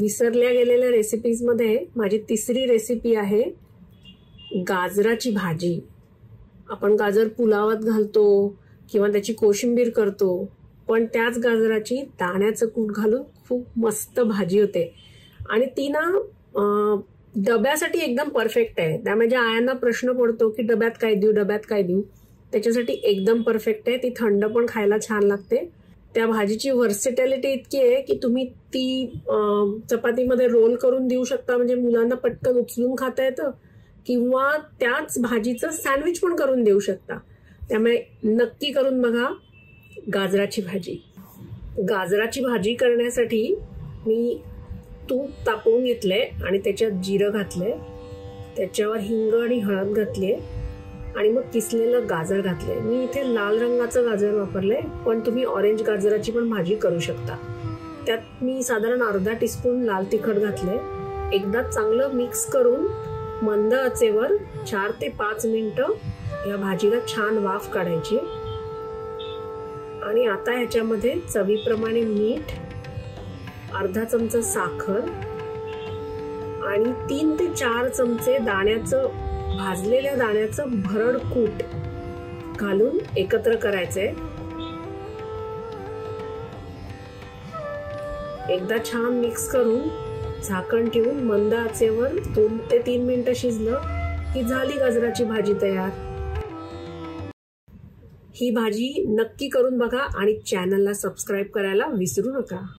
विसरल्या गेलेल्या रेसिपीज मध्ये माझी तिसरी रेसिपी आहे गाजराची भाजी। आपण गाजर पुलावात घालतो किंवा त्याची कोशिंबीर करतो, पण त्याच गाजराची दाण्याचं कूट घालून खूप मस्त भाजी होते आणि ती ना डब्यासाठी एकदम परफेक्ट आहे। त्यामुळे आयांना प्रश्न पडतो की डब्यात काय देऊ, त्याच्यासाठी एकदम परफेक्ट आहे। ती थंड पण खायला छान लागते। त्या भाजीची व्हर्सेटॅलिटी इतकी आहे की तुम्ही ती चपातीमध्ये रोल करून देऊ शकता, म्हणजे मुलांना पटकन उचलून खाता येतं, किंवा त्याच भाजीचं सँडविच पण करून देऊ शकता। त्यामुळे नक्की करून बघा गाजराची भाजी। गाजराची भाजी करण्यासाठी मी तूप तापवून घेतले आणि त्याच्यात जिरं घातले, त्याच्यावर हिंग आणि हळद घातली आणि मग किसलेलं गाजर घातले। मी इथे लाल रंगाचं गाजर वापरले, पण तुम्ही ऑरेंज गाजराची पण भाजी करू शकता। त्यात मी साधारण अर्धा टीस्पून लाल तिखट घातले। एकदा चांगलं मिक्स करून मंद आचेवर 4 ते 5 मिनिटं या भाजीला छान वाफ काढायची। आणि आता ह्याच्यामध्ये चवीप्रमाणे मीठ, अर्धा चमचा साखर आणि 3 ते 4 चमचे भाजलेल्या दाण्याचं भरड कूट घालून एकत्र करायचंय। एकदा छान मिक्स करून झाकण ठेवून मंद आचेवर 2 ते 3 मिनिटं शिजलं की झाली गाजराची भाजी तयार। ही भाजी नक्की करून बघा आणि चॅनलला सबस्क्राईब करायला विसरू नका।